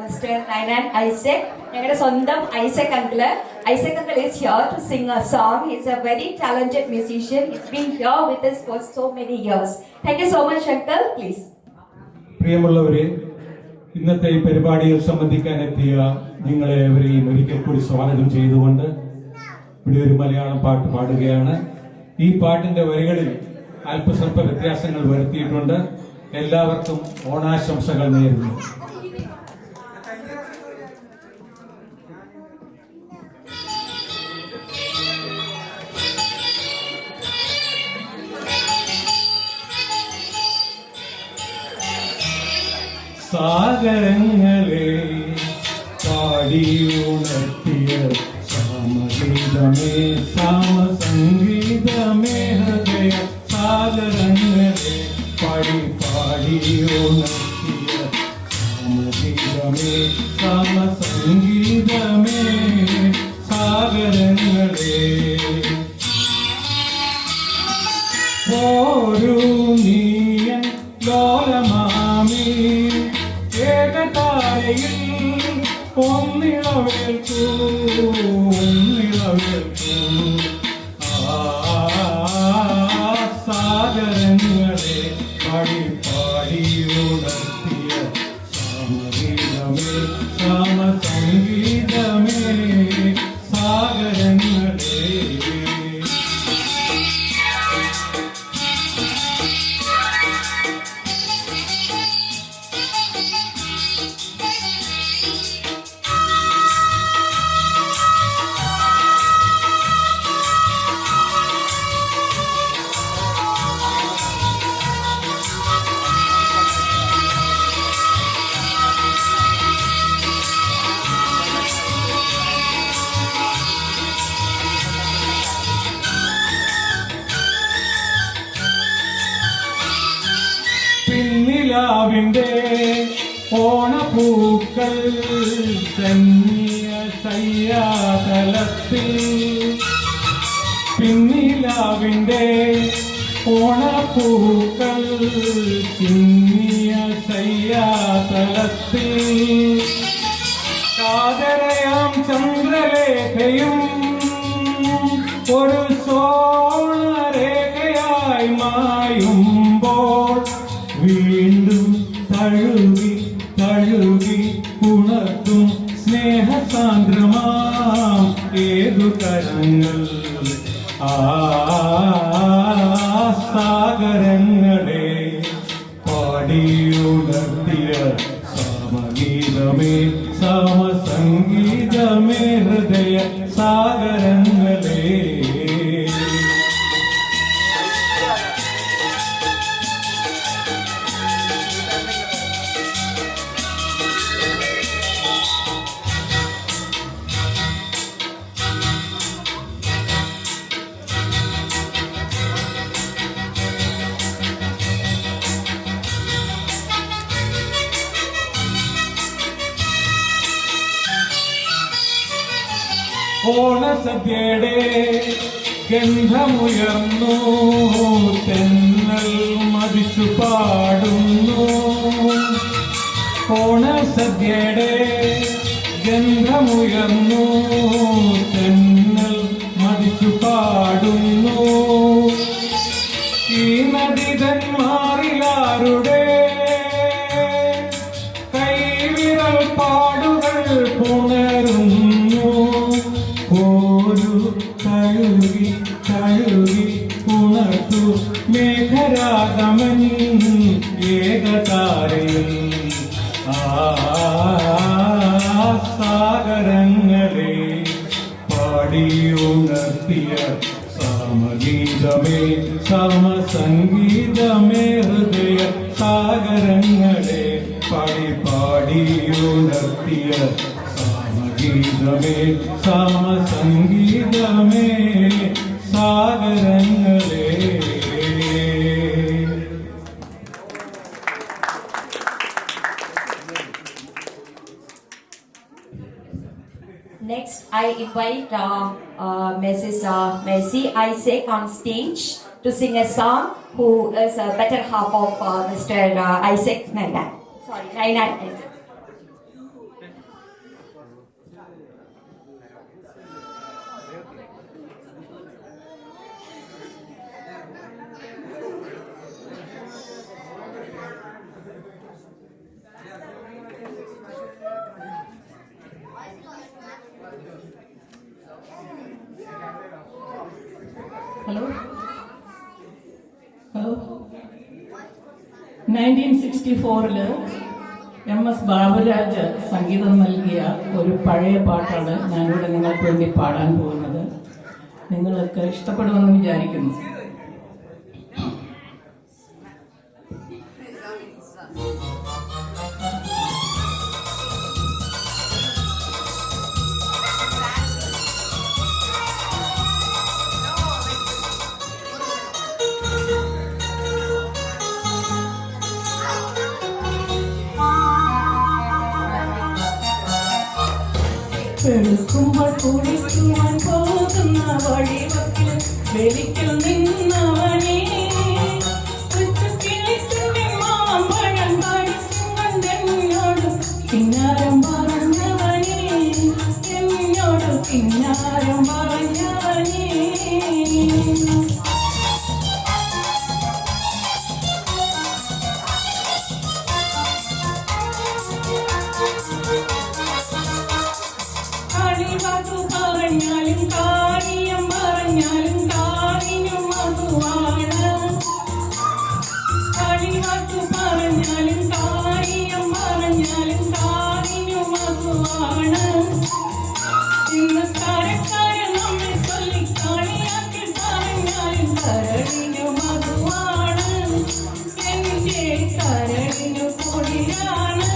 Mr. Nainan Isaac, ഞങ്ങളുടെ സ്വന്തം Isaac uncle. Isaac uncle is here to sing a song. He's a very talented musician. He's been here with us for so many years. Thank you so much, uncle. Please. പ്രിയമുള്ളവരെ, ഇന്നത്തെ ഈ പരിപാടിയിൽ സംബന്ധിക്കാനെത്തിയ നിങ്ങളെ ഏവരെയും ഒരിക്കൽ കൂടി സ്വാഗതം ചെയ്തുകൊണ്ട് ഇവിടെ ഒരു മലയാളം പാട്ട് പാടുകയാണ്. ഈ പാട്ടിന്റെ വരികളിൽ അല്പസ്വല്പ വ്യത്യാസങ്ങൾ വരുത്തിയിട്ടുണ്ട്. എല്ലാവർക്കും ഓണാശംസകൾ നേരുന്നു. സാഗരങ്ങളെ പാടിയുണർത്തിയ സാമഗീതമേ സാമസംഗീതമേ ഹൃദയ സാഗരങ്ങളെ പാടിയുണർത്തിയ സാമഗീതമേ സാമസംഗീതമേ സാഗരങ്ങളെ ഓരോ നീയൻ ലോലമാമി ഏകതാരയിൽ ഒന്നിളവേൽക്കൂ സാഗരങ്ങളെ പാടിയുണർത്തിയ സാമഗീതമേ സാമസംഗീതമേ സാഗരങ്ങളെ. പിന്നിലാവിന്റെ ഓണപ്പൂക്കൾ തന്നിയ സയ്യാതലത്തിൽ പിന്നിലാവിന്റെ ഓണപ്പൂക്കൾ തിന്നിയ സയ്യാതലത്തിൽ കാതരയാം ചന്ദ്രലേഖയും ഒരു സോണരേഖയായി മായുമ്പോൾ വീണ്ടും തഴുകി തഴുകി ഉണർത്തും സ്നേഹസാന്ദ്രമാം ഏതു കരങ്ങൾ സാഗരങ്ങളെ പാടിയുണർത്തിയ സാമഗീതമേ സാമസംഗീതമേ ഹൃദയ സാഗരങ്ങളെ. ഓണസദ്യയുടെ ഗന്ധമുയർന്നു തെന്നൽ മതിച്ചു പാടുന്നു. ഓണസദ്യയുടെ ഗന്ധമുയർന്നു തെന്നൽ മതിച്ചു പാടുന്നു. ഈ നദിതന്മാരിലാരുടെ കൈവിരൽ പാടുകൾ പുണരുന്നു. ഒരു തഴുകി തഴുകി ഉണർത്തു മേഘരാഗമൻ ഏകതാരയിൽ സാഗരങ്ങളെ പാടിയുണർത്തിയ സാമഗീതമേ സാമസംഗീതമേ ഹൃദയ സാഗരങ്ങളെ പാടിയുണർത്തിയ സാമഗീതമേ സാമസംഗീതമേ സാഗരങ്ങളെ. Next, I invite Mrs. Mercy Isaac on stage to sing a song, who is a better half of Mr. Isaac Nainan. Sorry, Nainan Isaac. Hello 1964 MS Baburaj സംഗീതം നൽകിയ ഒരു പഴയ പാട്ടാണ് ഞാനിവിടെ നിങ്ങൾക്ക് വേണ്ടി പാടാൻ പോകുന്നത്. നിങ്ങൾക്ക് ഇഷ്ടപ്പെടുമെന്ന് വിചാരിക്കുന്നു. വെളുക്കുമ്പോൾ കുളിക്കുവാൻ പോകുന്ന വഴിവക്കിൽ വെളിക്കൽ നിന്നവനേ, മാമ്പഴം കാണിച്ചും കണ്ടെന്നോട് കിന്നാരം പറഞ്ഞവനേ, എന്നോട് കിന്നാരം പറഞ്ഞവനേ. കളിവാക്കു പറഞ്ഞാലും കാര്യം പറഞ്ഞാലും കാറിനും മധുവാണ്. കളിവാക്കു പറഞ്ഞാലും കാര്യം പറഞ്ഞാലും കാറിനും മധുവാണ്. ഇന്ന് കരക്കാരൻ നമ്മെ ചൊല്ലി കളിയാക്കി പറഞ്ഞാലും കരളിനു മധുവാണ്. എന്റെ കരളിനു പൊടിയാണ്.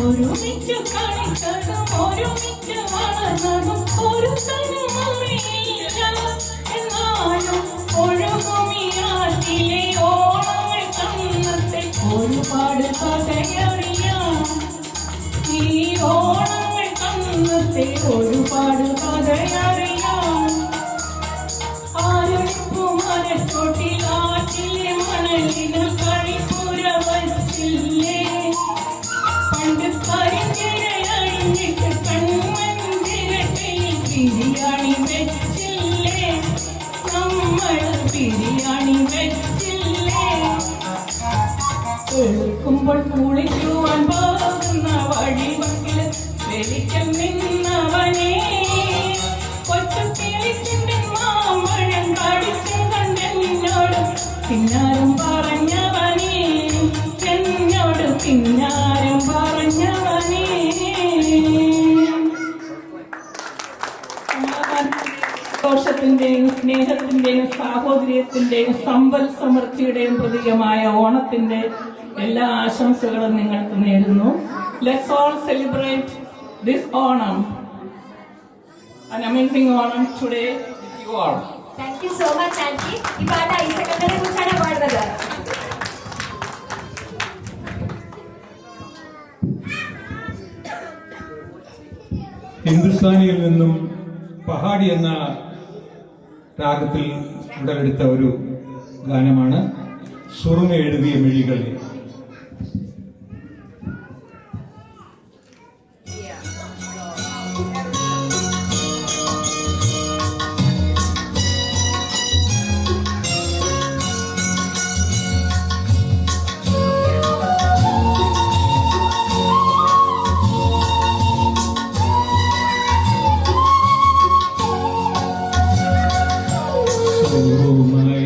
ഒരുമിച്ച് കളിച്ചതും ഒരുമിച്ച് വളർന്നതും ഒരു തലമുറയില്ല. എന്നാലും ഒഴുകുമിയാറ്റിലെ ഓണങ്ങൾ തന്നത്തെ ഒരുപാട് കഥയറിയാം. ഈ ഓണങ്ങൾ തന്നത്തെ ഒരുപാട് കഥയറിയാം. ആരൊഴുപ്പുമരച്ചോട്ടിൽ ആറ്റിലെ മണലിന് കളിപ്പുര വച്ചില്ലേ. പണ്ട് കരിഞ്ഞിട്ട് കൺമഞ്ചിരട്ടിൽ ബിരിയാണി വെച്ചില്ലേ. നമ്മൾ ബിരിയാണി വെച്ചില്ലേ. വെളുക്കുമ്പോൾ കുളിക്കുവാൻ പോകുന്ന വഴിവക്കില് വെളിച്ചം നിന്നവനേ, കൊച്ചു കിളിച്ചിന്റെ മാമ്പഴം കടിച്ചും കണ്ടെന്നോട് കിന്നാരം പറഞ്ഞവനേ, എന്നോട് കിന്നാരം പറഞ്ഞവനേ. സന്തോഷത്തിന്റെയും സ്നേഹത്തിന്റെയും സാഹോദര്യത്തിന്റെയും സമ്പൽ സമൃദ്ധിയുടെയും പ്രതീകമായ ഓണത്തിന്റെ എല്ലാ ആശംസകളും നിങ്ങൾക്ക് നേരുന്നു. Let's all celebrate this Onam, an amazing Onam today with you all. Thank you so much, Auntie. ഈ പാട്ട് ഐസക് അങ്കിളിനെ കുറിച്ചാണ് പാടുന്നത്. ഹിന്ദുസ്ഥാനിയിൽ നിന്നും പഹാഡി എന്ന രാഗത്തിൽ ഉടലെടുത്ത ഒരു ഗാനമാണ് സുറുമ എഴുതിയ മിഴികളെ.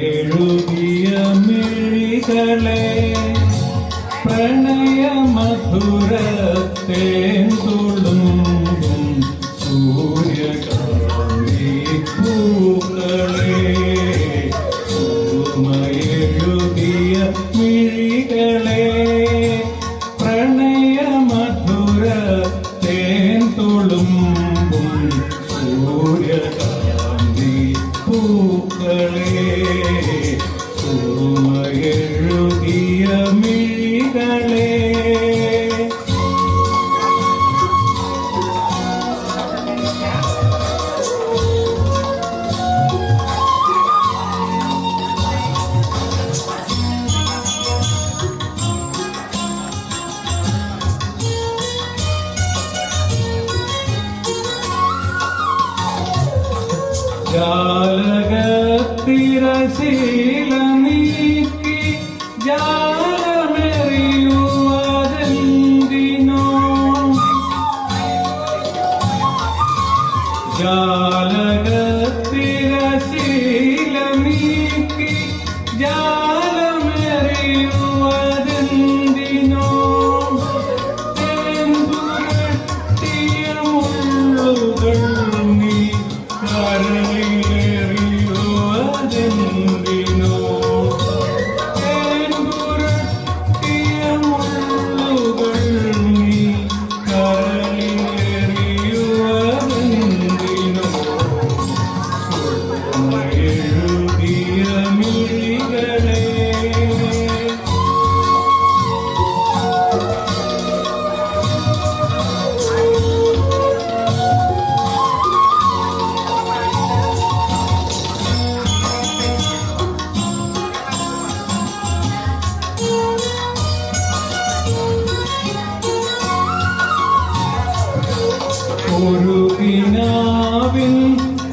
എഴുതിയ മിഴികളെ പ്രണയ മധുരത്തേന്തുളും സൂര്യകാന്തി പൂക്കളെ. എഴുതിയ മിഴികളെ പ്രണയ മധുരത്തേന്തുളും സൂര്യകാന്തി തിരശീല നീക്കി ജാലമെറിയുവതെന്തിനോ ജാലകത്തിരശീല നീക്കി ജാലമെറിയുവതെന്തിനോ തേൻപുരട്ടിയ മുള്ളുകൾ നീ കരളിലെറിയുവതെന്തിനോ തേൻപുരട്ടിയ മുള്ളുകൾ നീ കരളിലെറിയുവതെന്തിനോ എഴുതിയ മിഴികളെ ഒരു കിനാവിൻ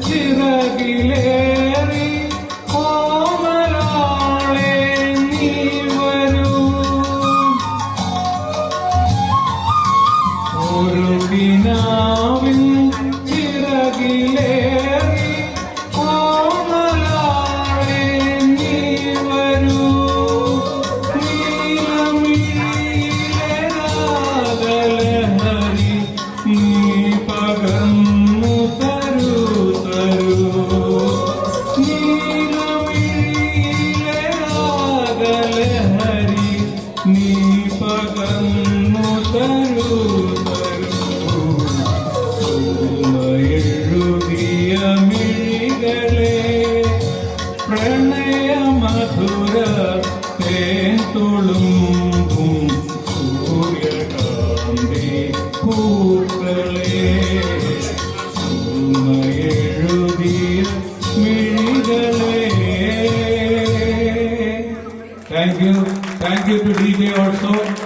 ചിറകിലേറി കോമലാളെ നീ വരൂ ഒരു കിനാവിൻ ചിറകിലേറി കോമലാളെ നീ വരൂ നീലമിഴിയിലെ രാഗലഹരി നീ പകർന്നു തരൂ നീലമിഴിയിലെ രാഗലഹരി നീ പകർന്നു തരൂ എഴുതിയ മിഴികളെ പ്രണയമധുര തേൻ തുളുമ്പും സൂര്യകാന്തി പൂക്കളെ എഴുതിയ മിഴികളെ. Thank you to DJ also.